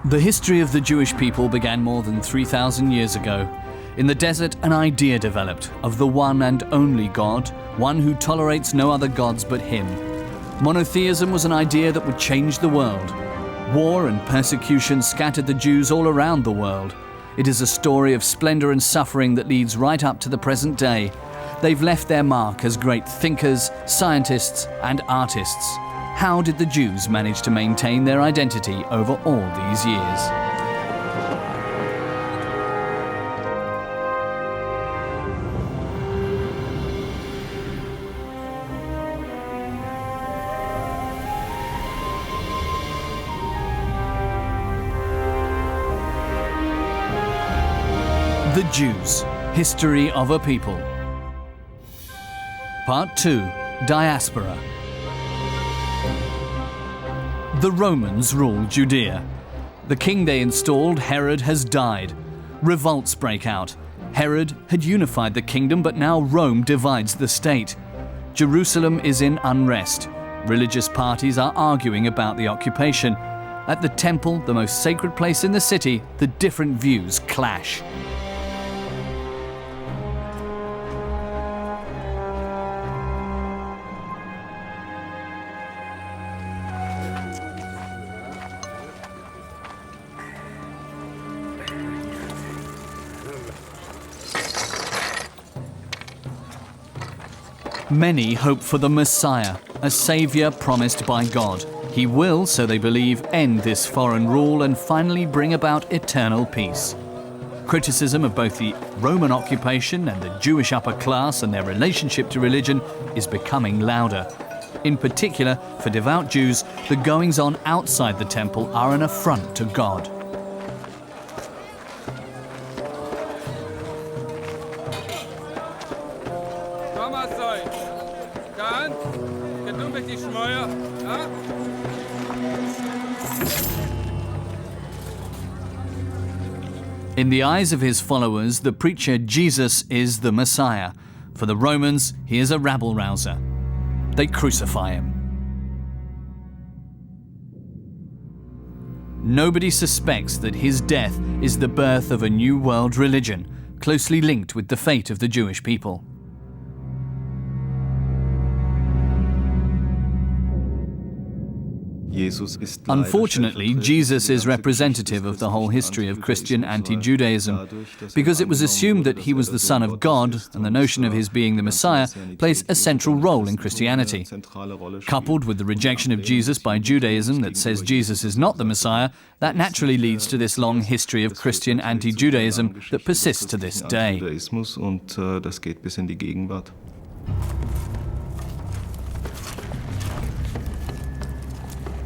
The history of the Jewish people began more than 3,000 years ago. In the desert, an idea developed of the one and only God, one who tolerates no other gods but him. Monotheism was an idea that would change the world. War and persecution scattered the Jews all around the world. It is a story of splendor and suffering that leads right up to the present day. They've left their mark as great thinkers, scientists, and artists. How did the Jews manage to maintain their identity over all these years? The Jews, History of a People. Part 2, Diaspora. The Romans ruled Judea. The king they installed, Herod, has died. Revolts break out. Herod had unified the kingdom, but now Rome divides the state. Jerusalem is in unrest. Religious parties are arguing about the occupation. At the temple, the most sacred place in the city, the different views clash. Many hope for the Messiah, a saviour promised by God. He will, so they believe, end this foreign rule and finally bring about eternal peace. Criticism of both the Roman occupation and the Jewish upper class and their relationship to religion is becoming louder. In particular, for devout Jews, the goings-on outside the temple are an affront to God. In the eyes of his followers, the preacher Jesus is the Messiah. For the Romans, he is a rabble-rouser. They crucify him. Nobody suspects that his death is the birth of a new world religion, closely linked with the fate of the Jewish people. Unfortunately, Jesus is representative of the whole history of Christian anti-Judaism, because it was assumed that he was the Son of God, and the notion of his being the Messiah plays a central role in Christianity. Coupled with the rejection of Jesus by Judaism that says Jesus is not the Messiah, that naturally leads to this long history of Christian anti-Judaism that persists to this day.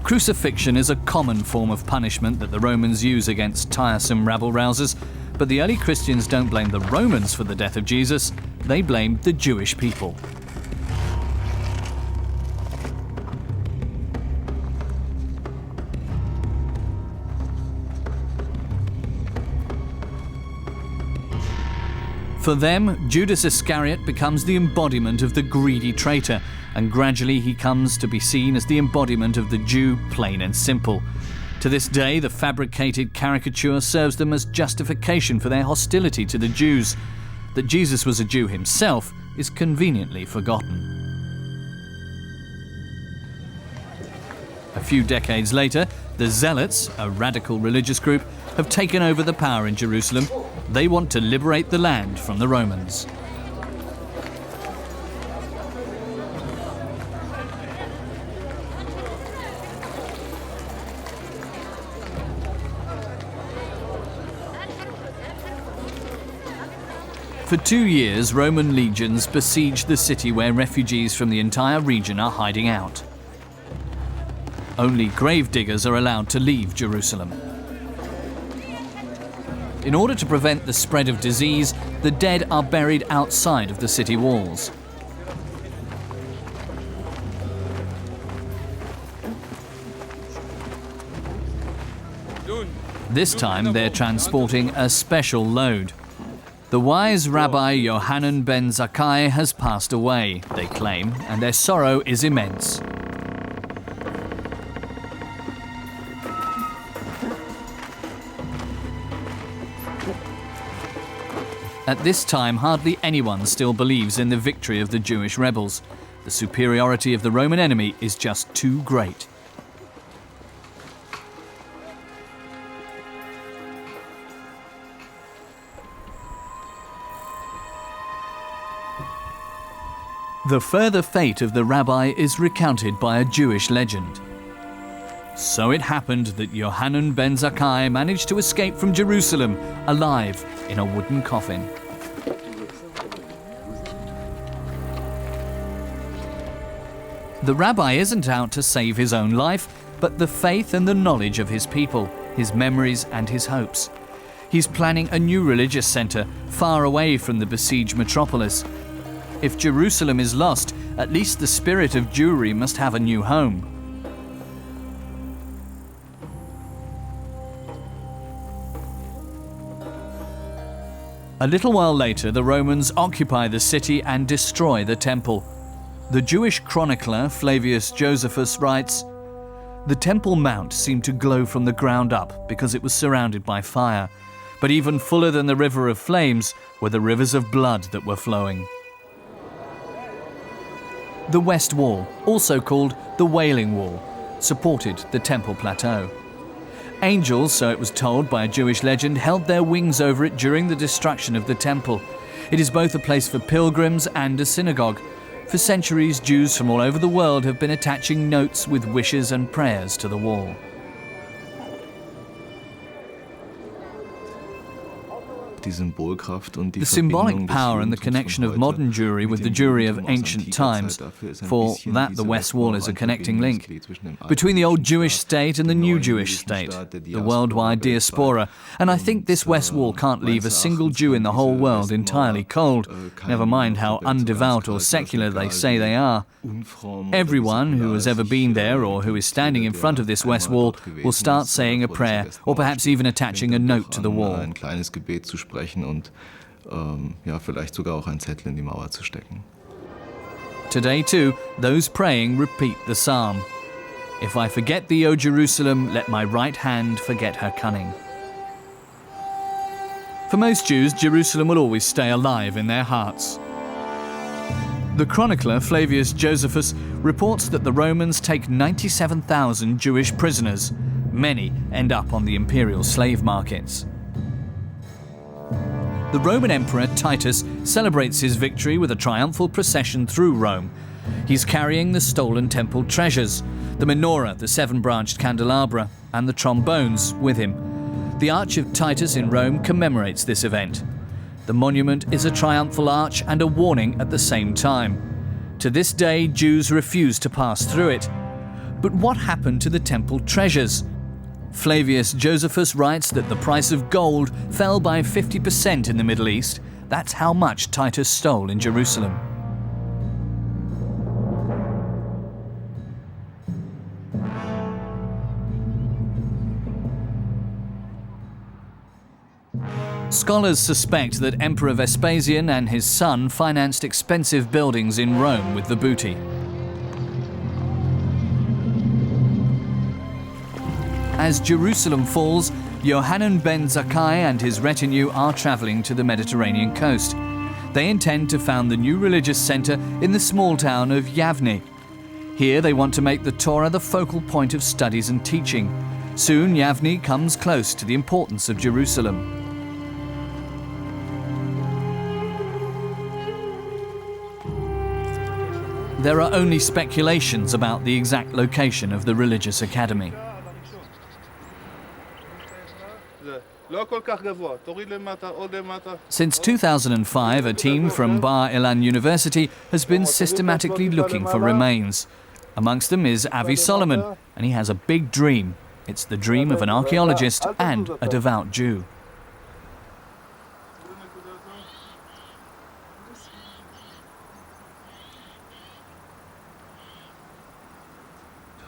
Crucifixion is a common form of punishment that the Romans use against tiresome rabble-rousers, but the early Christians don't blame the Romans for the death of Jesus, they blame the Jewish people. For them, Judas Iscariot becomes the embodiment of the greedy traitor, and gradually he comes to be seen as the embodiment of the Jew, plain and simple. To this day, the fabricated caricature serves them as justification for their hostility to the Jews. That Jesus was a Jew himself is conveniently forgotten. A few decades later, the Zealots, a radical religious group, have taken over the power in Jerusalem. They want to liberate the land from the Romans. For 2 years, Roman legions besieged the city where refugees from the entire region are hiding out. Only gravediggers are allowed to leave Jerusalem. In order to prevent the spread of disease, the dead are buried outside of the city walls. This time they're transporting a special load. The wise Rabbi Yohanan ben Zakkai has passed away, they claim, and their sorrow is immense. At this time, hardly anyone still believes in the victory of the Jewish rebels. The superiority of the Roman enemy is just too great. The further fate of the rabbi is recounted by a Jewish legend. So it happened that Yohanan ben Zakkai managed to escape from Jerusalem alive in a wooden coffin. The rabbi isn't out to save his own life, but the faith and the knowledge of his people, his memories and his hopes. He's planning a new religious center far away from the besieged metropolis. If Jerusalem is lost, at least the spirit of Jewry must have a new home. A little while later, the Romans occupy the city and destroy the temple. The Jewish chronicler Flavius Josephus writes, "The Temple Mount seemed to glow from the ground up because it was surrounded by fire, but even fuller than the river of flames were the rivers of blood that were flowing." The West Wall, also called the Wailing Wall, supported the Temple Plateau. Angels, so it was told by a Jewish legend, held their wings over it during the destruction of the temple. It is both a place for pilgrims and a synagogue. For centuries, Jews from all over the world have been attaching notes with wishes and prayers to the wall. The symbolic power and the connection of modern Jewry with the Jewry of ancient times, for that the West Wall is a connecting link between the old Jewish state and the new Jewish state, the worldwide diaspora. And I think this West Wall can't leave a single Jew in the whole world entirely cold, never mind how undevout or secular they say they are. Everyone who has ever been there or who is standing in front of this West Wall will start saying a prayer or perhaps even attaching a note to the wall. Und vielleicht sogar auch einen Zettel in die Mauer zu stecken. Today too, those praying repeat the psalm. If I forget thee, O Jerusalem, let my right hand forget her cunning. For most Jews, Jerusalem will always stay alive in their hearts. The chronicler Flavius Josephus reports that the Romans take 97,000 Jewish prisoners. Many end up on the imperial slave markets. The Roman Emperor Titus celebrates his victory with a triumphal procession through Rome. He's carrying the stolen temple treasures, the menorah, the seven-branched candelabra, and the trombones with him. The Arch of Titus in Rome commemorates this event. The monument is a triumphal arch and a warning at the same time. To this day, Jews refuse to pass through it. But what happened to the temple treasures? Flavius Josephus writes that the price of gold fell by 50% in the Middle East. That's how much Titus stole in Jerusalem. Scholars suspect that Emperor Vespasian and his son financed expensive buildings in Rome with the booty. As Jerusalem falls, Yohanan ben Zakkai and his retinue are traveling to the Mediterranean coast. They intend to found the new religious center in the small town of Yavne. Here they want to make the Torah the focal point of studies and teaching. Soon Yavne comes close to the importance of Jerusalem. There are only speculations about the exact location of the religious academy. Since 2005, a team from Bar Ilan University has been systematically looking for remains. Amongst them is Avi Solomon, and he has a big dream. It's the dream of an archaeologist and a devout Jew.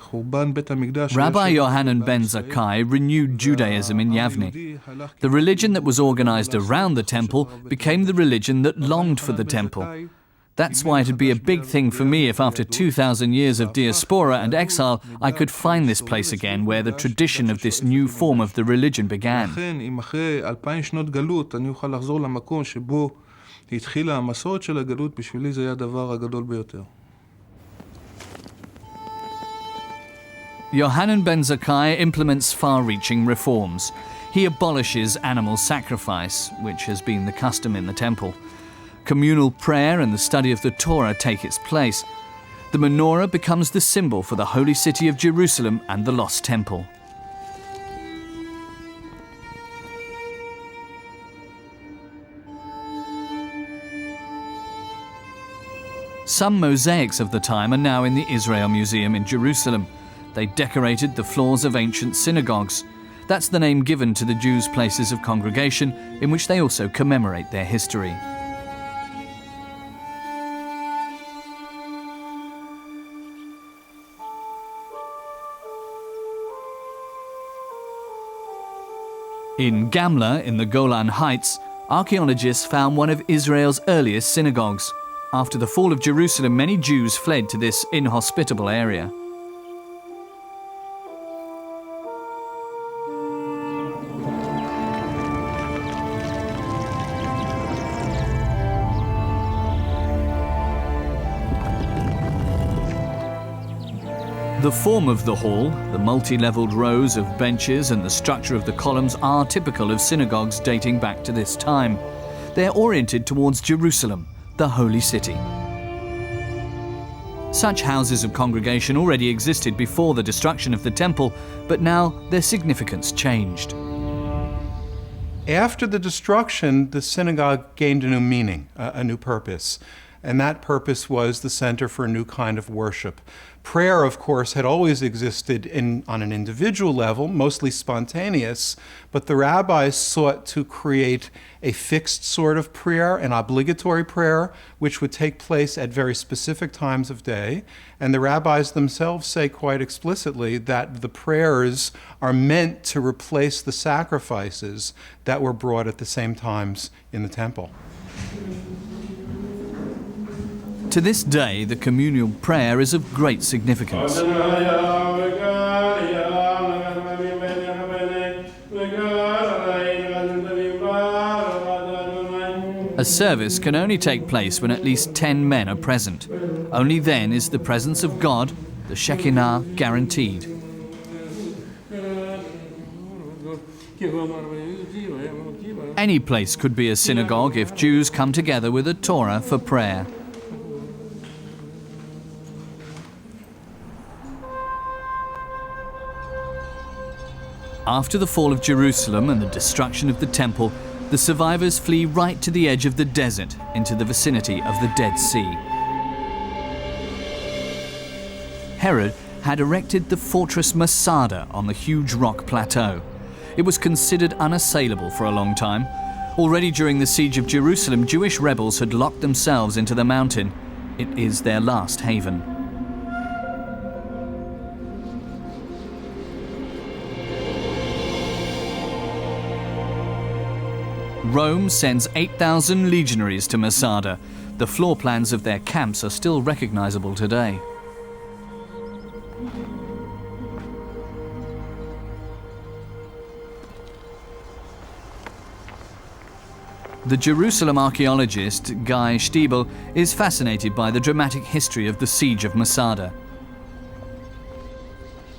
Rabbi Yohanan ben Zakkai renewed Judaism in Yavne. The religion that was organized around the temple became the religion that longed for the temple. That's why it'd be a big thing for me if after 2,000 years of diaspora and exile, I could find this place again where the tradition of this new form of the religion began. לכן, אם אחרי 2,000 שנות גלות אני אוכל לחזור למקום שבו התחילה המסורת של הגלות, בשבילי זה היה הדבר הגדול ביותר. Yohanan ben Zakkai implements far-reaching reforms. He abolishes animal sacrifice, which has been the custom in the temple. Communal prayer and the study of the Torah take its place. The menorah becomes the symbol for the holy city of Jerusalem and the lost temple. Some mosaics of the time are now in the Israel Museum in Jerusalem. They decorated the floors of ancient synagogues. That's the name given to the Jews' places of congregation, in which they also commemorate their history. In Gamla, in the Golan Heights, archaeologists found one of Israel's earliest synagogues. After the fall of Jerusalem, many Jews fled to this inhospitable area. The form of the hall, the multi-leveled rows of benches and the structure of the columns are typical of synagogues dating back to this time. They're oriented towards Jerusalem, the holy city. Such houses of congregation already existed before the destruction of the temple, but now their significance changed. After the destruction, the synagogue gained a new meaning, a new purpose. And that purpose was the center for a new kind of worship. Prayer, of course, had always existed on an individual level, mostly spontaneous, but the rabbis sought to create a fixed sort of prayer, an obligatory prayer, which would take place at very specific times of day. And the rabbis themselves say quite explicitly that the prayers are meant to replace the sacrifices that were brought at the same times in the temple. To this day, the communal prayer is of great significance. A service can only take place when at least 10 men are present. Only then is the presence of God, the Shekinah, guaranteed. Any place could be a synagogue if Jews come together with a Torah for prayer. After the fall of Jerusalem and the destruction of the temple, the survivors flee right to the edge of the desert into the vicinity of the Dead Sea. Herod had erected the fortress Masada on the huge rock plateau. It was considered unassailable for a long time. Already during the siege of Jerusalem, Jewish rebels had locked themselves into the mountain. It is their last haven. Rome sends 8,000 legionaries to Masada. The floor plans of their camps are still recognizable today. The Jerusalem archaeologist Guy Stiebel is fascinated by the dramatic history of the siege of Masada.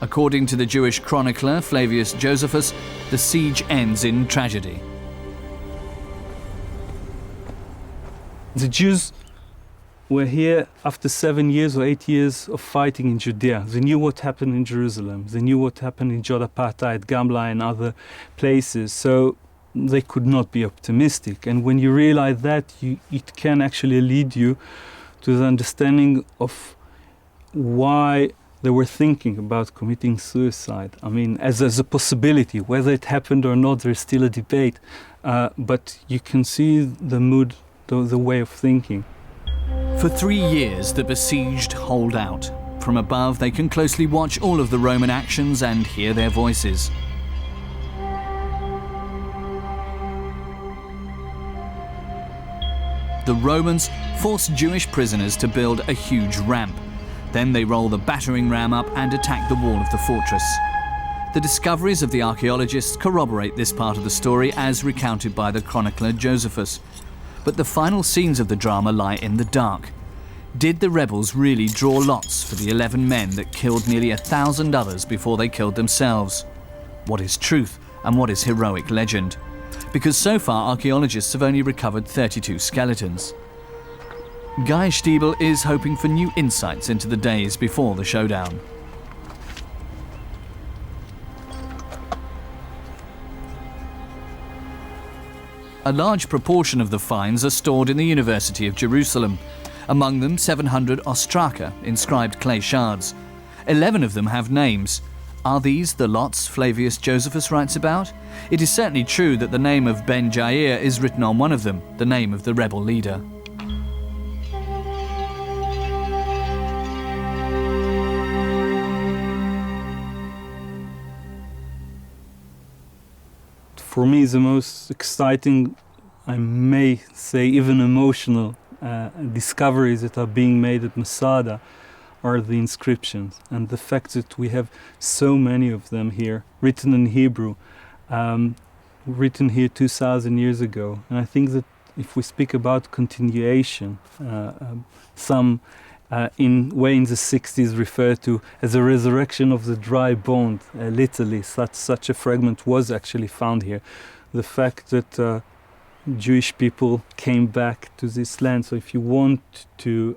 According to the Jewish chronicler Flavius Josephus, the siege ends in tragedy. The Jews were here after 7 years or 8 years of fighting in Judea. They knew what happened in Jerusalem. They knew what happened in Jodapata, at Gamla and other places. So they could not be optimistic. And when you realize that, it can actually lead you to the understanding of why they were thinking about committing suicide. I mean, as a possibility. Whether it happened or not, there's still a debate. But you can see the mood, the way of thinking. For 3 years, the besieged hold out. From above, they can closely watch all of the Roman actions and hear their voices. the Romans force Jewish prisoners to build a huge ramp. Then they roll the battering ram up and attack the wall of the fortress. The discoveries of the archaeologists corroborate this part of the story as recounted by the chronicler Josephus. But the final scenes of the drama lie in the dark. Did the rebels really draw lots for the 11 men that killed nearly 1,000 others before they killed themselves? What is truth and what is heroic legend? Because so far archaeologists have only recovered 32 skeletons. Guy Stiebel is hoping for new insights into the days before the showdown. A large proportion of the finds are stored in the University of Jerusalem. Among them, 700 ostraka, inscribed clay shards. 11 of them have names. Are these the lots Flavius Josephus writes about? It is certainly true that the name of Ben Jair is written on one of them, the name of the rebel leader. For me, the most exciting, I may say even emotional, discoveries that are being made at Masada are the inscriptions, and the fact that we have so many of them here, written in Hebrew, written here 2,000 years ago. And I think that if we speak about continuation, some in the 60s refer to as a resurrection of the dry bone, literally, such a fragment was actually found here. The fact that Jewish people came back to this land. So if you want to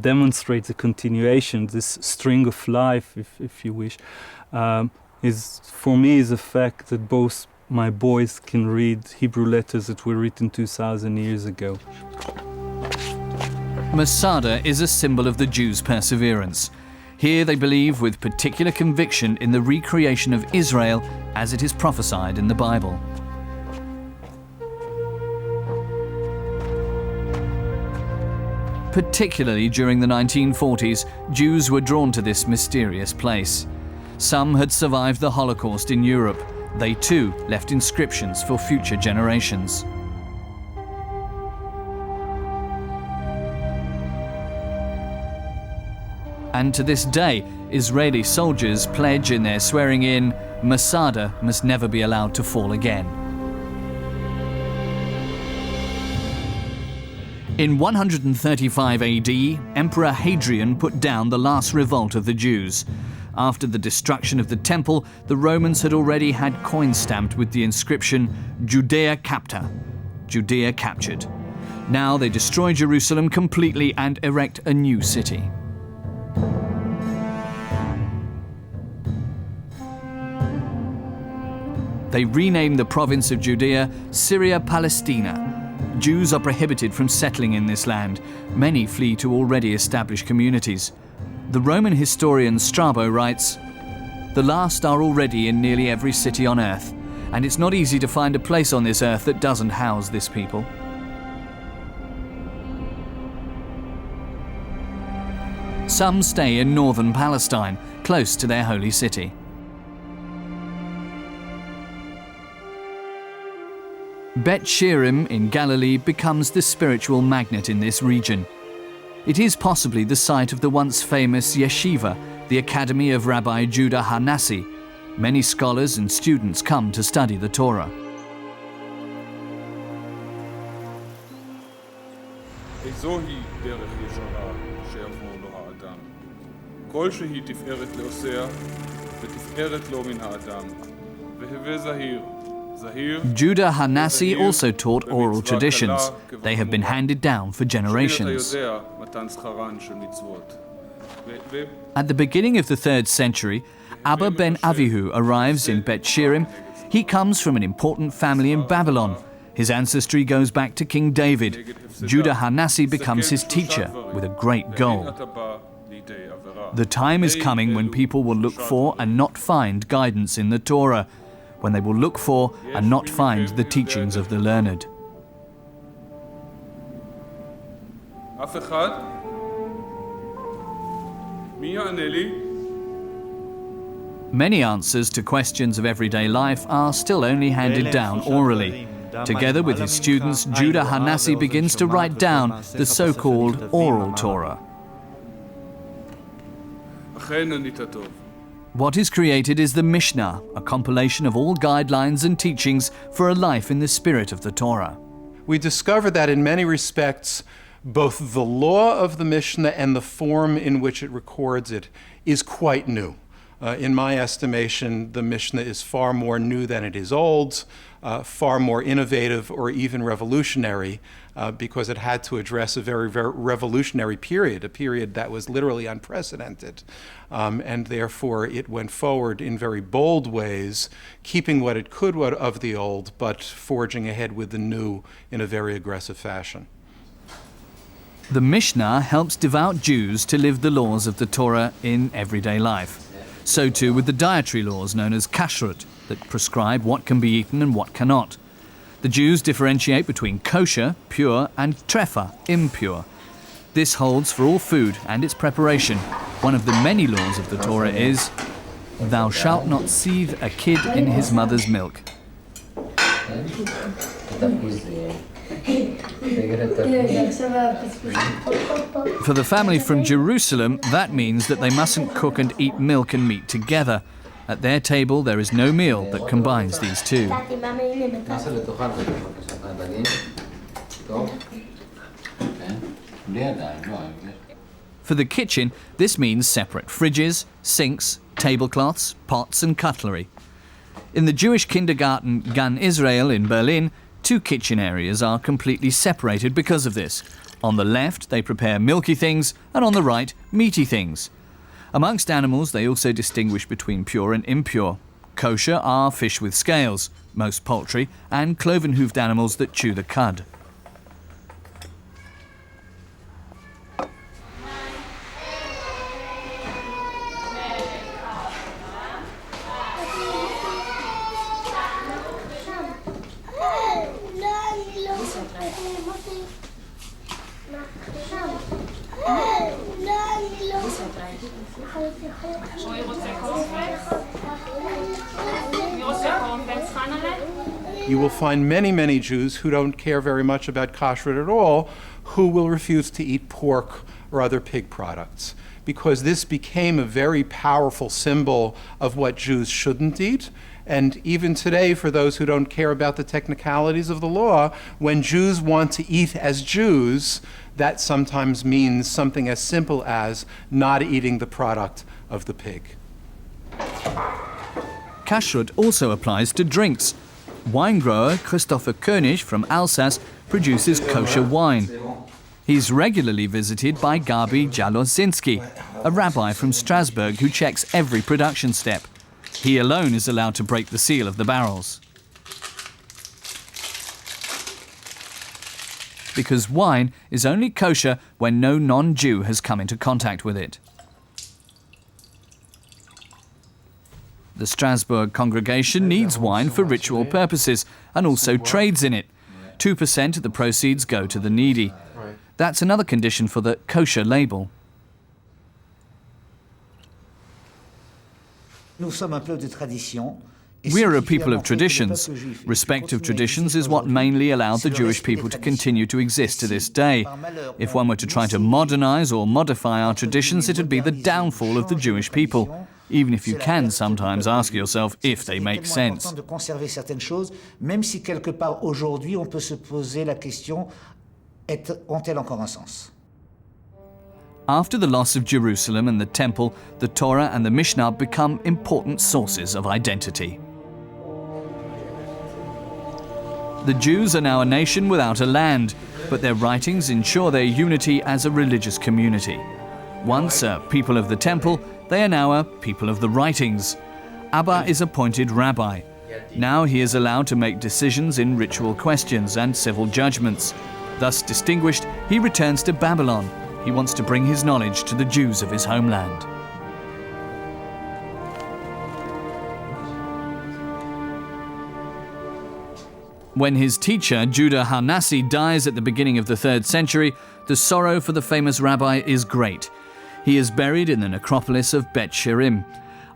demonstrate the continuation, this string of life, if you wish, is for me is the fact that both my boys can read Hebrew letters that were written 2,000 years ago. Masada is a symbol of the Jews' perseverance. Here they believe with particular conviction in the recreation of Israel as it is prophesied in the Bible. Particularly during the 1940s, Jews were drawn to this mysterious place. Some had survived the Holocaust in Europe. They too left inscriptions for future generations. And to this day, Israeli soldiers pledge in their swearing in, Masada must never be allowed to fall again. In 135 AD, Emperor Hadrian put down the last revolt of the Jews. After the destruction of the temple, the Romans had already had coins stamped with the inscription Judea Capta, Judea captured. Now they destroy Jerusalem completely and erect a new city. They rename the province of Judea Syria Palestina. Jews are prohibited from settling in this land. Many flee to already established communities. The Roman historian Strabo writes, "The last are already in nearly every city on earth, and it's not easy to find a place on this earth that doesn't house this people." Some stay in northern Palestine, close to their holy city. Bet Sherim in Galilee becomes the spiritual magnet in this region. It is possibly the site of the once famous yeshiva, the academy of Rabbi Judah Hanassi. Many scholars and students come to study the Torah. זוהי דרך ישרה שיבוא לו האדם. כל שהיא תפארת לעושיה ותפארת לו מן האדם. והווה זהיר. Judah Hanassi also taught oral traditions. They have been handed down for generations. At the beginning of the 3rd century, Abba ben Avihu arrives in Bet Sherim. He comes from an important family in Babylon. His ancestry goes back to King David. Judah Hanassi becomes his teacher with a great goal. The time is coming when people will look for and not find guidance in the Torah, when they will look for and not find the teachings of the learned. Many answers to questions of everyday life are still only handed down orally. Together with his students, Judah Hanassi begins to write down the so-called oral Torah. אכן ענית טוב. What is created is the Mishnah, a compilation of all guidelines and teachings for a life in the spirit of the Torah. We discover that in many respects, both the law of the Mishnah and the form in which it records it is quite new. In my estimation, the Mishnah is far more new than it is old, far more innovative or even revolutionary, because it had to address a very, very revolutionary period, a period that was literally unprecedented. And therefore, it went forward in very bold ways, keeping what it could of the old, but forging ahead with the new in a very aggressive fashion. The Mishnah helps devout Jews to live the laws of the Torah in everyday life. So too with the dietary laws known as kashrut, that prescribe what can be eaten and what cannot. The Jews differentiate between kosher, pure, and trefa, impure. This holds for all food and its preparation. One of the many laws of the Torah is, "Thou shalt not seethe a kid in his mother's milk." For the family from Jerusalem, that means that they mustn't cook and eat milk and meat together. At their table, there is no meal that combines these two. For the kitchen, this means separate fridges, sinks, tablecloths, pots and cutlery. In the Jewish kindergarten Gan Israel in Berlin, two kitchen areas are completely separated because of this. On the left, they prepare milky things, and on the right, meaty things. Amongst animals, they also distinguish between pure and impure. Kosher are fish with scales, most poultry, and cloven-hoofed animals that chew the cud. You will find many, many Jews who don't care very much about kashrut at all, who will refuse to eat pork or other pig products, because this became a very powerful symbol of what Jews shouldn't eat. And even today, for those who don't care about the technicalities of the law, when Jews want to eat as Jews, that sometimes means something as simple as not eating the product of the pig. Kashrut also applies to drinks. Wine grower Christopher König from Alsace produces kosher wine. He's regularly visited by Gabi Jalosinski, a rabbi from Strasbourg who checks every production step. He alone is allowed to break the seal of the barrels. Because wine is only kosher when no non-Jew has come into contact with it. The Strasbourg congregation needs wine for ritual purposes and also trades in it. 2% of the proceeds go to the needy. That's another condition for the kosher label. We are a people of traditions. Respect of traditions is what mainly allowed the Jewish people to continue to exist to this day. If one were to try to modernize or modify our traditions, it would be the downfall of the Jewish people, even if you can sometimes ask yourself if they make sense. After the loss of Jerusalem and the Temple, the Torah and the Mishnah become important sources of identity. The Jews are now a nation without a land, but their writings ensure their unity as a religious community. Once a people of the Temple, they are now a people of the writings. Abba is appointed rabbi. Now he is allowed to make decisions in ritual questions and civil judgments. Thus distinguished, he returns to Babylon. He wants to bring his knowledge to the Jews of his homeland. When his teacher, Judah Hanassi, dies at the beginning of the 3rd century, the sorrow for the famous rabbi is great. He is buried in the necropolis of Bet Shirim.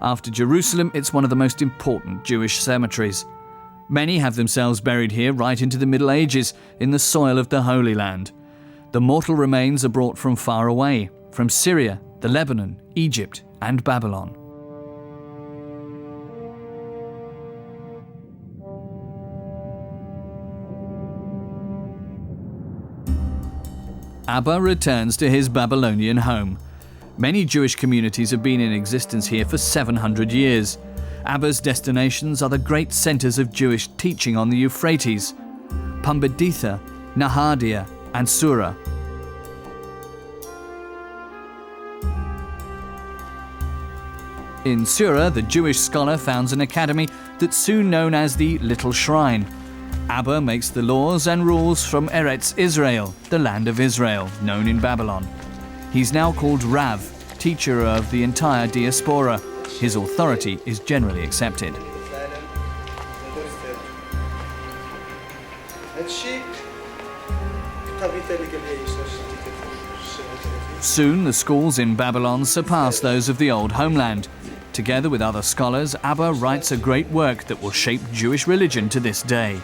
After Jerusalem, it's one of the most important Jewish cemeteries. Many have themselves buried here right into the Middle Ages in the soil of the Holy Land. The mortal remains are brought from far away, from Syria, the Lebanon, Egypt, and Babylon. Abba returns to his Babylonian home. Many Jewish communities have been in existence here for 700 years. Abba's destinations are the great centers of Jewish teaching on the Euphrates, Pumbeditha, Nahadia, and Sura. In Sura, the Jewish scholar founds an academy that's soon known as the Little Shrine. Abba makes the laws and rules from Eretz Israel, the land of Israel, known in Babylon. He's now called Rav, teacher of the entire diaspora. His authority is generally accepted. Soon the schools in Babylon surpass those of the old homeland. Together with other scholars, Abba writes a great work that will shape Jewish religion to this day.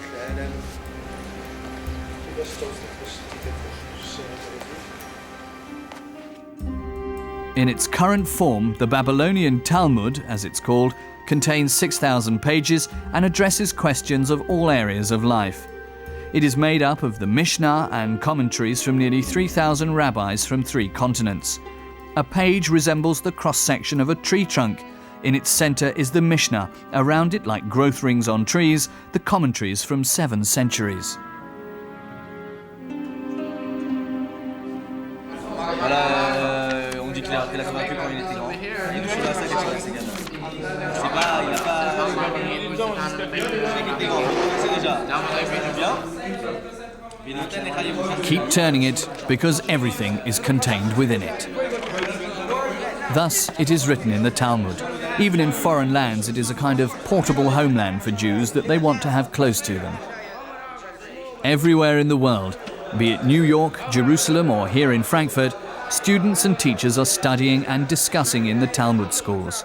In its current form, the Babylonian Talmud, as it's called, contains 6,000 pages and addresses questions of all areas of life. It is made up of the Mishnah and commentaries from nearly 3,000 rabbis from 3 continents. A page resembles the cross-section of a tree trunk. In its center is the Mishnah, around it, like growth rings on trees, the commentaries from 7 centuries. Keep turning it, because everything is contained within it. Thus, it is written in the Talmud. Even in foreign lands, it is a kind of portable homeland for Jews that they want to have close to them. Everywhere in the world, be it New York, Jerusalem, or here in Frankfurt, students and teachers are studying and discussing in the Talmud schools.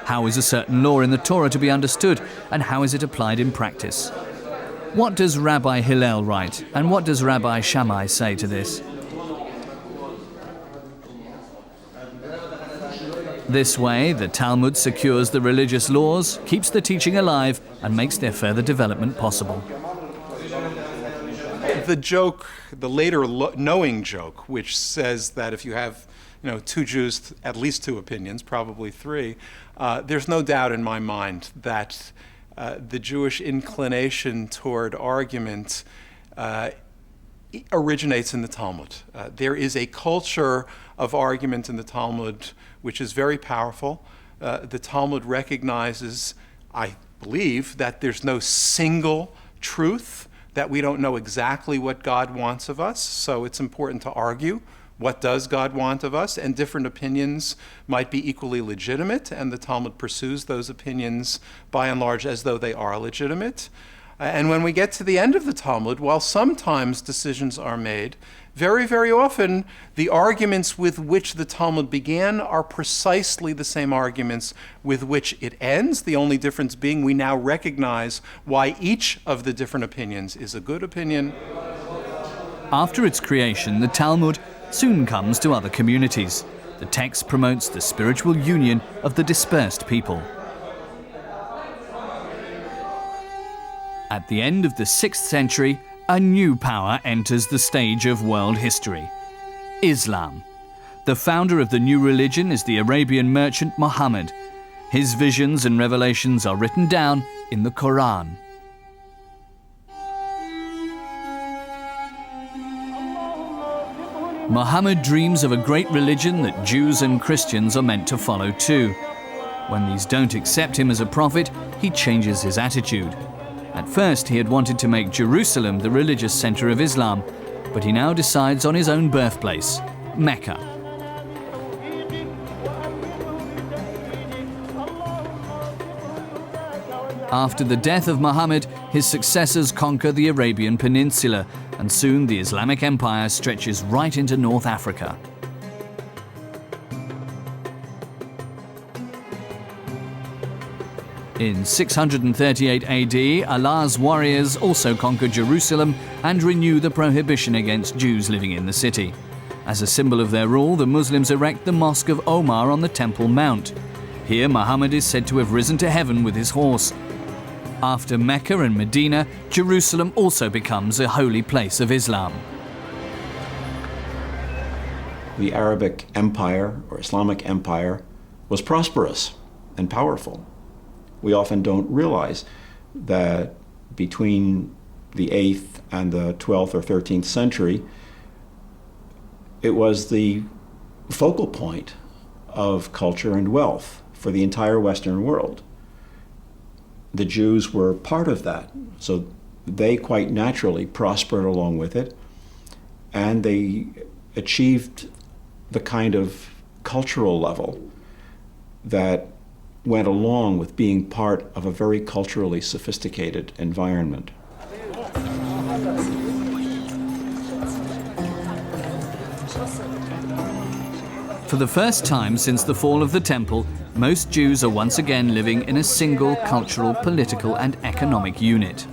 How is a certain law in the Torah to be understood, and how is it applied in practice? What does Rabbi Hillel write, and what does Rabbi Shammai say to this? This way, the Talmud secures the religious laws, keeps the teaching alive, and makes their further development possible. The joke, the later knowing joke, which says that if you have 2 Jews, at least 2 opinions, probably 3, there's no doubt in my mind that the Jewish inclination toward argument originates in the Talmud. There is a culture of argument in the Talmud which is very powerful. The Talmud recognizes, I believe, that there's no single truth, that we don't know exactly what God wants of us, so it's important to argue. What does God want of us? And different opinions might be equally legitimate, and the Talmud pursues those opinions by and large as though they are legitimate. And when we get to the end of the Talmud, while sometimes decisions are made, very, very often the arguments with which the Talmud began are precisely the same arguments with which it ends, the only difference being we now recognize why each of the different opinions is a good opinion. After its creation, the Talmud soon comes to other communities. The text promotes the spiritual union of the dispersed people. At the end of the 6th century, a new power enters the stage of world history: Islam. The founder of the new religion is the Arabian merchant Muhammad. His visions and revelations are written down in the Quran. Muhammad dreams of a great religion that Jews and Christians are meant to follow too. When these don't accept him as a prophet, he changes his attitude. At first, he had wanted to make Jerusalem the religious center of Islam, but he now decides on his own birthplace, Mecca. After the death of Muhammad, his successors conquer the Arabian Peninsula, and soon the Islamic Empire stretches right into North Africa. In 638 AD, Allah's warriors also conquered Jerusalem and renewed the prohibition against Jews living in the city. As a symbol of their rule, the Muslims erect the Mosque of Omar on the Temple Mount. Here, Muhammad is said to have risen to heaven with his horse. After Mecca and Medina, Jerusalem also becomes a holy place of Islam. The Arabic Empire, or Islamic Empire, was prosperous and powerful. We often don't realize that between the 8th and the 12th or 13th century, it was the focal point of culture and wealth for the entire Western world. The Jews were part of that, so they quite naturally prospered along with it, and they achieved the kind of cultural level that went along with being part of a very culturally sophisticated environment. For the first time since the fall of the Temple, most Jews are once again living in a single cultural, political, and economic unit.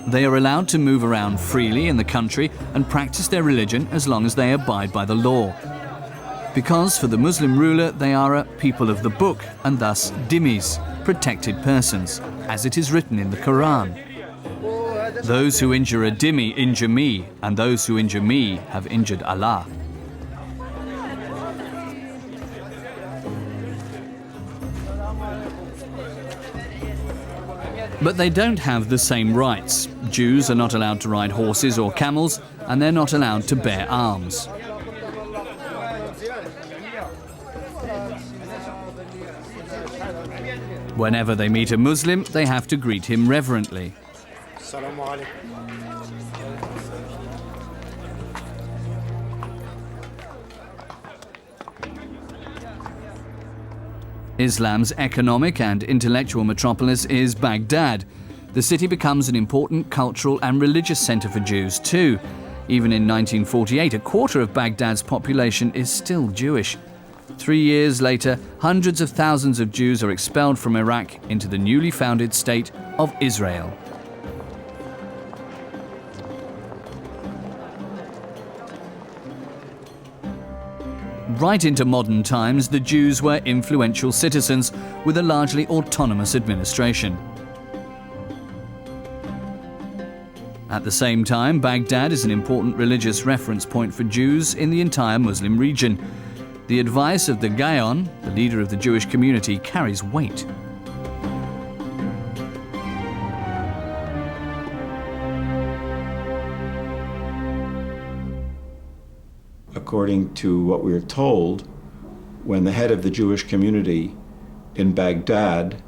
They are allowed to move around freely in the country and practice their religion as long as they abide by the law. Because for the Muslim ruler, they are a people of the book and thus dhimmis, protected persons, as it is written in the Quran. Those who injure a dhimmi injure me, and those who injure me have injured Allah. But they don't have the same rights. Jews are not allowed to ride horses or camels, and they're not allowed to bear arms. Whenever they meet a Muslim, they have to greet him reverently. Islam's economic and intellectual metropolis is Baghdad. The city becomes an important cultural and religious center for Jews too. Even in 1948, a quarter of Baghdad's population is still Jewish. 3 years later, hundreds of thousands of Jews are expelled from Iraq into the newly founded state of Israel. Right into modern times, the Jews were influential citizens with a largely autonomous administration. At the same time, Baghdad is an important religious reference point for Jews in the entire Muslim region. The advice of the Gaon, the leader of the Jewish community, carries weight. According to what we're told, when the head of the Jewish community in Baghdad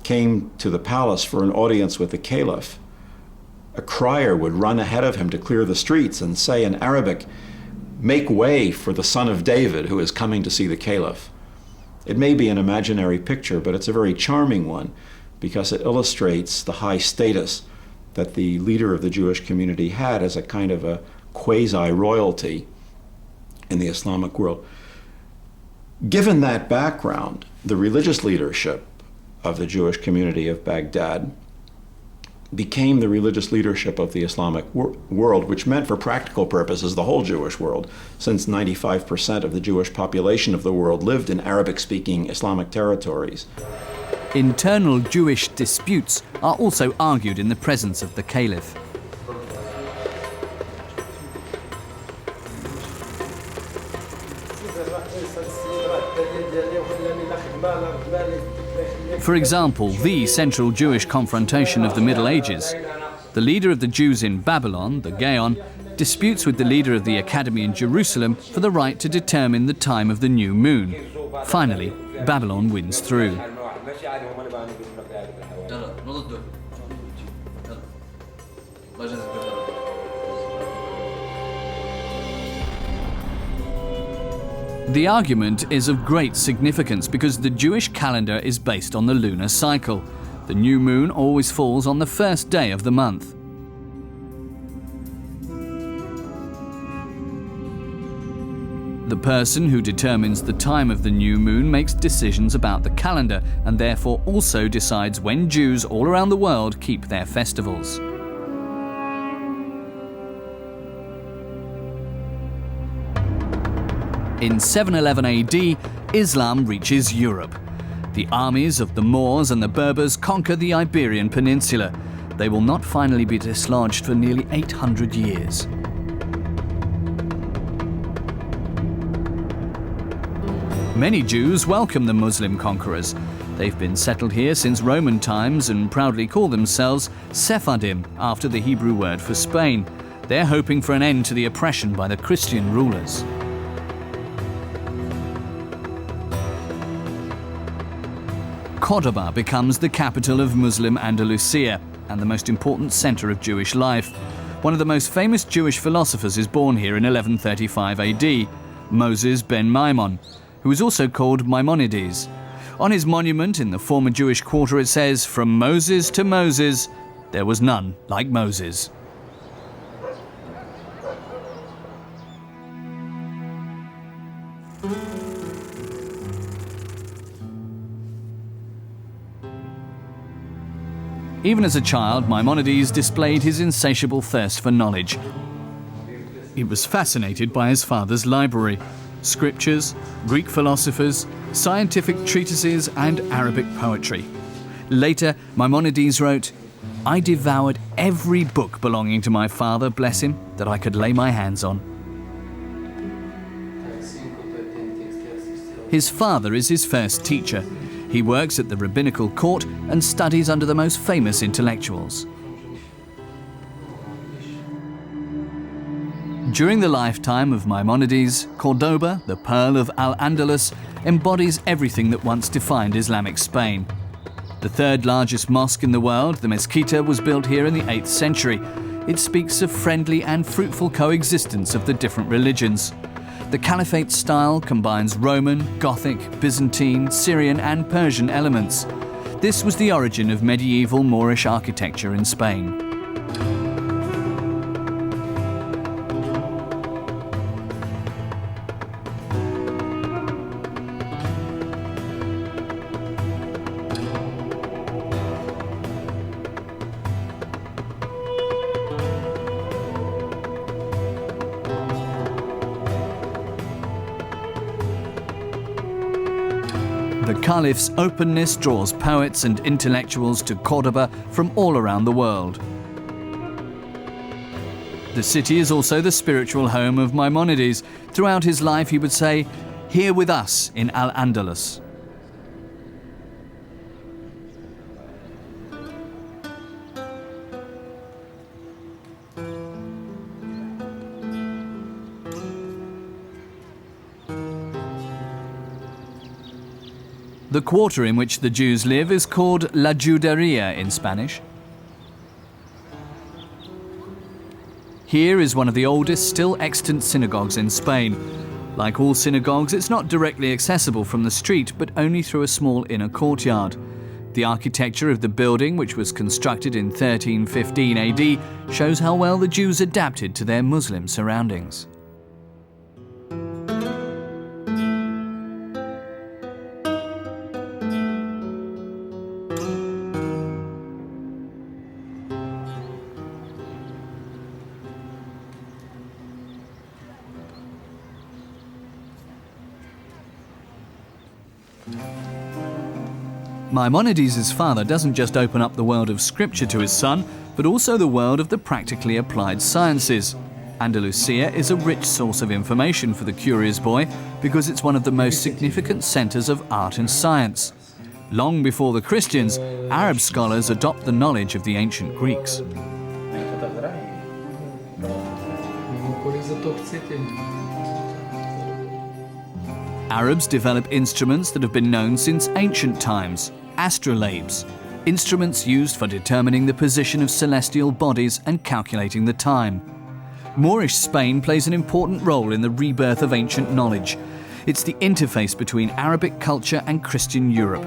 came to the palace for an audience with the caliph, a crier would run ahead of him to clear the streets and say in Arabic, "Make way for the son of David who is coming to see the caliph." It may be an imaginary picture, but it's a very charming one because it illustrates the high status that the leader of the Jewish community had as a kind of a quasi-royalty in the Islamic world. Given that background, the religious leadership of the Jewish community of Baghdad became the religious leadership of the Islamic world, which meant for practical purposes the whole Jewish world, since 95% of the Jewish population of the world lived in Arabic-speaking Islamic territories. Internal Jewish disputes are also argued in the presence of the caliph. For example, the central Jewish confrontation of the Middle Ages. The leader of the Jews in Babylon, the Gaon, disputes with the leader of the Academy in Jerusalem for the right to determine the time of the new moon. Finally, Babylon wins through. The argument is of great significance because the Jewish calendar is based on the lunar cycle. The new moon always falls on the first day of the month. The person who determines the time of the new moon makes decisions about the calendar and therefore also decides when Jews all around the world keep their festivals. In 711 AD, Islam reaches Europe. The armies of the Moors and the Berbers conquer the Iberian Peninsula. They will not finally be dislodged for nearly 800 years. Many Jews welcome the Muslim conquerors. They've been settled here since Roman times and proudly call themselves Sephardim, after the Hebrew word for Spain. They're hoping for an end to the oppression by the Christian rulers. Cordoba becomes the capital of Muslim Andalusia and the most important center of Jewish life. One of the most famous Jewish philosophers is born here in 1135 AD, Moses ben Maimon, who is also called Maimonides. On his monument in the former Jewish quarter it says, "From Moses to Moses, there was none like Moses." Even as a child, Maimonides displayed his insatiable thirst for knowledge. He was fascinated by his father's library: scriptures, Greek philosophers, scientific treatises, and Arabic poetry. Later, Maimonides wrote, "I devoured every book belonging to my father, bless him, that I could lay my hands on." His father is his first teacher. He works at the rabbinical court and studies under the most famous intellectuals. During the lifetime of Maimonides, Cordoba, the Pearl of Al-Andalus, embodies everything that once defined Islamic Spain. The third largest mosque in the world, the Mezquita, was built here in the 8th century. It speaks of friendly and fruitful coexistence of the different religions. The Caliphate style combines Roman, Gothic, Byzantine, Syrian and Persian elements. This was the origin of medieval Moorish architecture in Spain. The Caliph's openness draws poets and intellectuals to Cordoba from all around the world. The city is also the spiritual home of Maimonides. Throughout his life he would say, "Here with us in Al-Andalus." The quarter in which the Jews live is called La Juderia in Spanish. Here is one of the oldest still extant synagogues in Spain. Like all synagogues, it's not directly accessible from the street, but only through a small inner courtyard. The architecture of the building, which was constructed in 1315 AD, shows how well the Jews adapted to their Muslim surroundings. Maimonides' father doesn't just open up the world of scripture to his son, but also the world of the practically applied sciences. Andalusia is a rich source of information for the curious boy because it's one of the most significant centers of art and science. Long before the Christians, Arab scholars adopt the knowledge of the ancient Greeks. Arabs develop instruments that have been known since ancient times: astrolabes, instruments used for determining the position of celestial bodies and calculating the time. Moorish Spain plays an important role in the rebirth of ancient knowledge. It's the interface between Arabic culture and Christian Europe.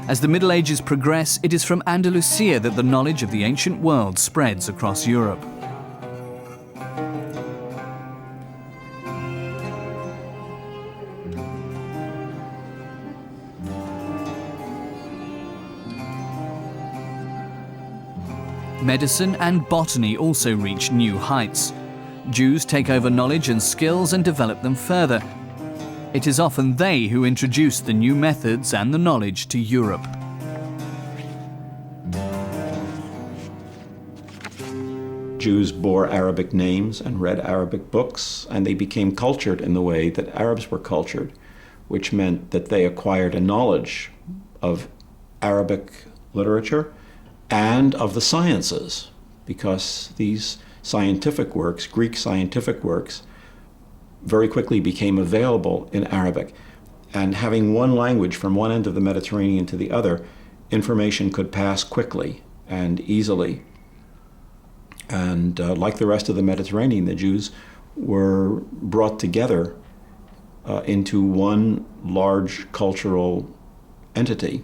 As the Middle Ages progress, it is from Andalusia that the knowledge of the ancient world spreads across Europe. Medicine and botany also reach new heights. Jews take over knowledge and skills and develop them further. It is often they who introduce the new methods and the knowledge to Europe. Jews bore Arabic names and read Arabic books, and they became cultured in the way that Arabs were cultured, which meant that they acquired a knowledge of Arabic literature and of the sciences, because these scientific works, Greek scientific works, very quickly became available in Arabic. And having one language from one end of the Mediterranean to the other, information could pass quickly and easily. And like the rest of the Mediterranean, the Jews were brought together into one large cultural entity.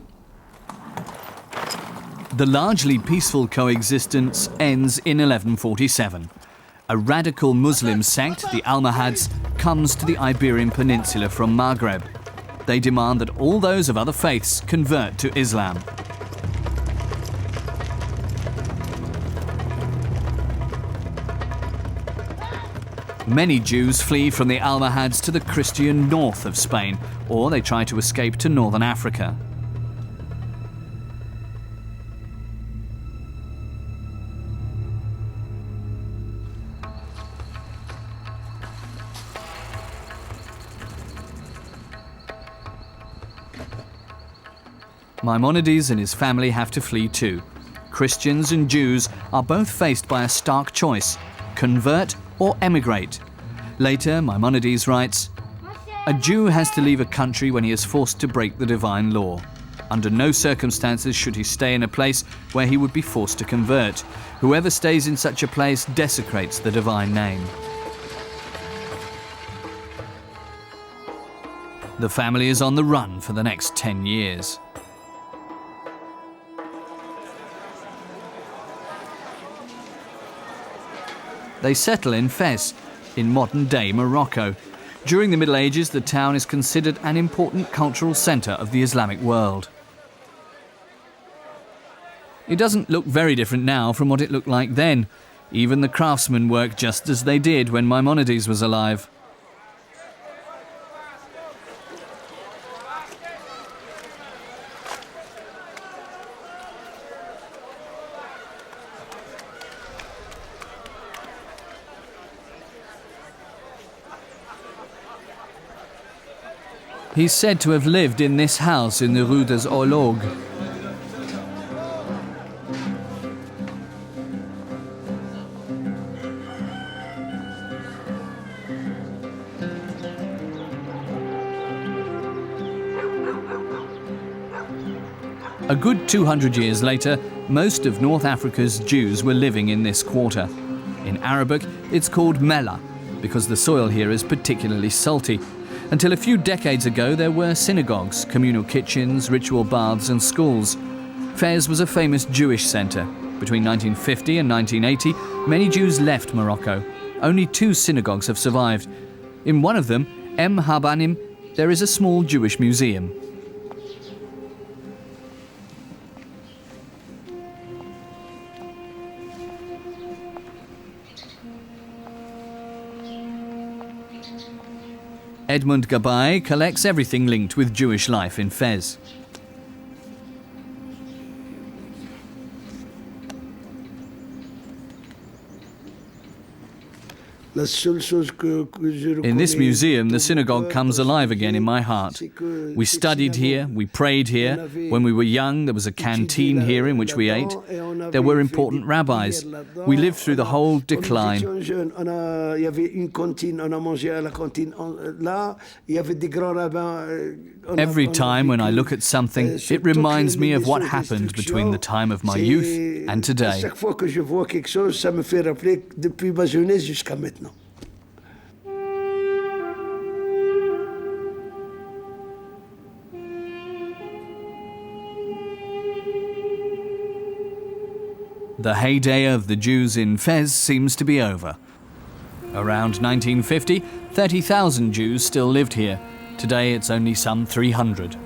The largely peaceful coexistence ends in 1147. A radical Muslim sect, the Almohads, comes to the Iberian Peninsula from Maghreb. They demand that all those of other faiths convert to Islam. Many Jews flee from the Almohads to the Christian north of Spain, or they try to escape to northern Africa. Maimonides and his family have to flee too. Christians and Jews are both faced by a stark choice: convert or emigrate. Later, Maimonides writes, "A Jew has to leave a country when he is forced to break the divine law. Under no circumstances should he stay in a place where he would be forced to convert. Whoever stays in such a place desecrates the divine name." The family is on the run for the next 10 years. They settle in Fez, in modern-day Morocco. During the Middle Ages, the town is considered an important cultural centre of the Islamic world. It doesn't look very different now from what it looked like then. Even the craftsmen work just as they did when Maimonides was alive. He's said to have lived in this house in the Rue des Horloges. A good 200 years later, most of North Africa's Jews were living in this quarter. In Arabic, it's called Mela, because the soil here is particularly salty. Until a few decades ago, there were synagogues, communal kitchens, ritual baths and schools. Fez was a famous Jewish centre. Between 1950 and 1980, many Jews left Morocco. Only 2 synagogues have survived. In one of them, Habanim, there is a small Jewish museum. Edmund Gabay collects everything linked with Jewish life in Fez. In this museum, the synagogue comes alive again in my heart. We studied here, we prayed here. When we were young, there was a canteen here in which we ate. There were important rabbis. We lived through the whole decline. Every time when I look at something, it reminds me of what happened between the time of my youth and today. The heyday of the Jews in Fez seems to be over. Around 1950, 30,000 Jews still lived here. Today it's only some 300.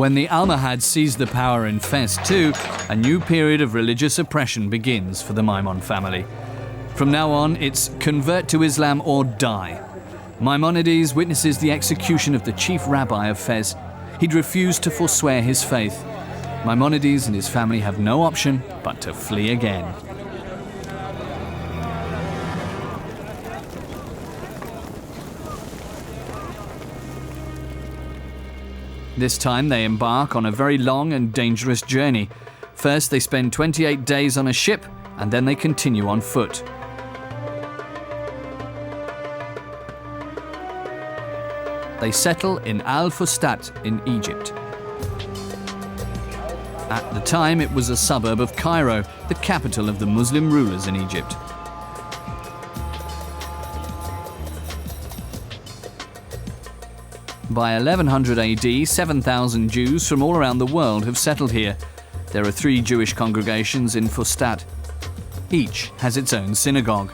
When the Almohads seized the power in Fez too, a new period of religious oppression begins for the Maimon family. From now on, it's convert to Islam or die. Maimonides witnesses the execution of the chief rabbi of Fez. He'd refused to forswear his faith. Maimonides and his family have no option but to flee again. This time they embark on a very long and dangerous journey. First they spend 28 days on a ship, and then they continue on foot. They settle in Al-Fustat in Egypt. At the time it was a suburb of Cairo, the capital of the Muslim rulers in Egypt. By 1100 AD, 7,000 Jews from all around the world have settled here. There are 3 Jewish congregations in Fustat. Each has its own synagogue.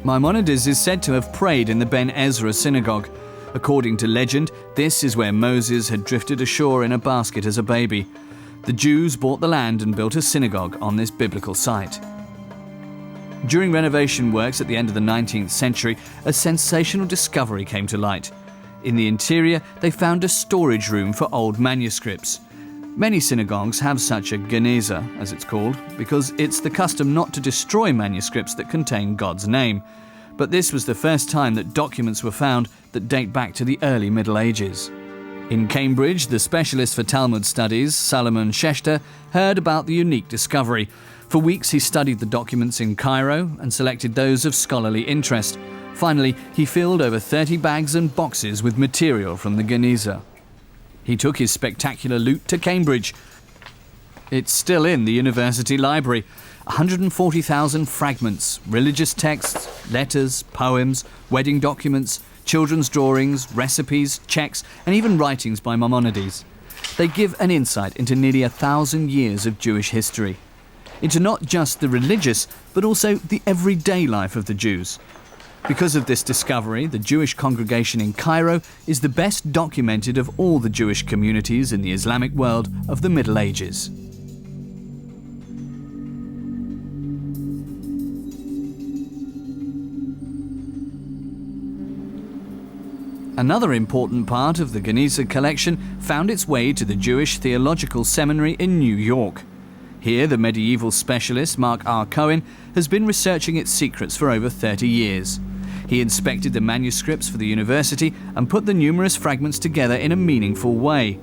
Maimonides is said to have prayed in the Ben Ezra synagogue. According to legend, this is where Moses had drifted ashore in a basket as a baby. The Jews bought the land and built a synagogue on this biblical site. During renovation works at the end of the 19th century, a sensational discovery came to light. In the interior, they found a storage room for old manuscripts. Many synagogues have such a Geniza, as it's called, because it's the custom not to destroy manuscripts that contain God's name. But this was the first time that documents were found that date back to the early Middle Ages. In Cambridge, the specialist for Talmud studies, Salomon Schechter, heard about the unique discovery. For weeks he studied the documents in Cairo and selected those of scholarly interest. Finally, he filled over 30 bags and boxes with material from the Geniza. He took his spectacular loot to Cambridge. It's still in the university library. 140,000 fragments, religious texts, letters, poems, wedding documents, children's drawings, recipes, checks, and even writings by Maimonides. They give an insight into nearly 1,000 years of Jewish history. Into not just the religious, but also the everyday life of the Jews. Because of this discovery, the Jewish congregation in Cairo is the best documented of all the Jewish communities in the Islamic world of the Middle Ages. Another important part of the Geniza collection found its way to the Jewish Theological Seminary in New York. Here, the medieval specialist Mark R. Cohen has been researching its secrets for over 30 years. He inspected the manuscripts for the university and put the numerous fragments together in a meaningful way.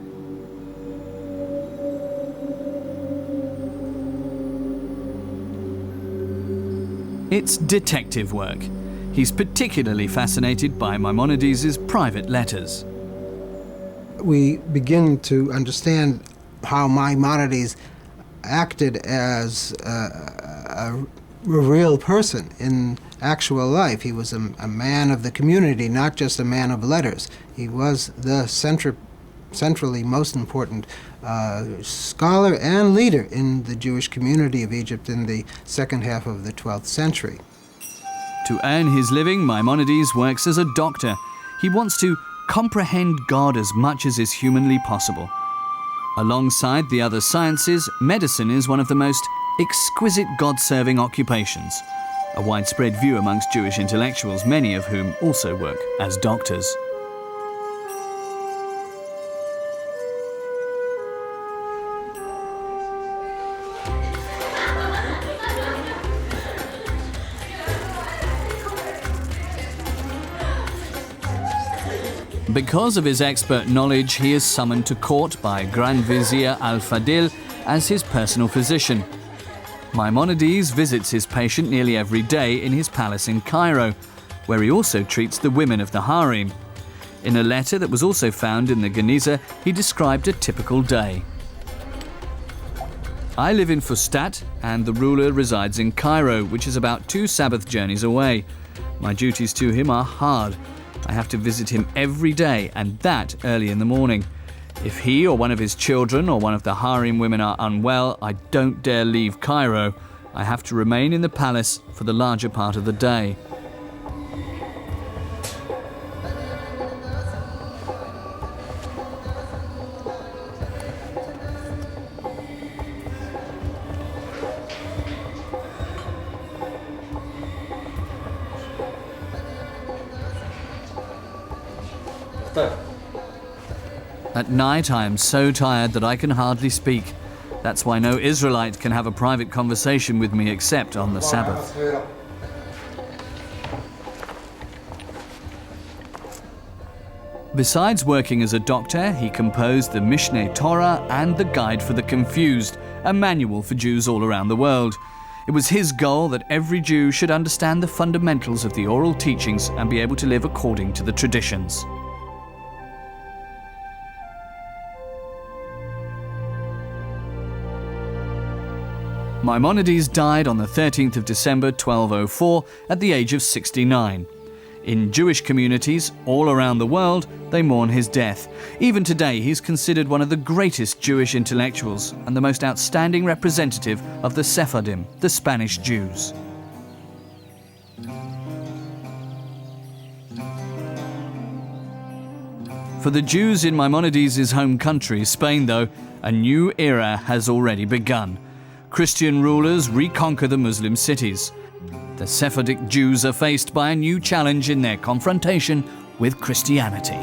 It's detective work. He's particularly fascinated by Maimonides' private letters. We begin to understand how Maimonides acted as a real person in actual life. He was a man of the community, not just a man of letters. He was the centrally most important scholar and leader in the Jewish community of Egypt in the second half of the 12th century. To earn his living, Maimonides works as a doctor. He wants to comprehend God as much as is humanly possible. Alongside the other sciences, medicine is one of the most exquisite God-serving occupations, a widespread view amongst Jewish intellectuals, many of whom also work as doctors. Because of his expert knowledge, he is summoned to court by Grand Vizier Al-Fadil as his personal physician. Maimonides visits his patient nearly every day in his palace in Cairo, where he also treats the women of the harem. In a letter that was also found in the Geniza, he described a typical day. I live in Fustat, and the ruler resides in Cairo, which is about 2 Sabbath journeys away. My duties to him are hard. I have to visit him every day, and that early in the morning. If he or one of his children or one of the harem women are unwell, I don't dare leave Cairo. I have to remain in the palace for the larger part of the day. At night, I am so tired that I can hardly speak. That's why no Israelite can have a private conversation with me except on the Sabbath. Besides working as a doctor, he composed the Mishneh Torah and the Guide for the Confused, a manual for Jews all around the world. It was his goal that every Jew should understand the fundamentals of the oral teachings and be able to live according to the traditions. Maimonides died on the 13th of December 1204 at the age of 69. In Jewish communities all around the world, they mourn his death. Even today, he's considered one of the greatest Jewish intellectuals and the most outstanding representative of the Sephardim, the Spanish Jews. For the Jews in Maimonides' home country, Spain, though, a new era has already begun. Christian rulers reconquer the Muslim cities. The Sephardic Jews are faced by a new challenge in their confrontation with Christianity.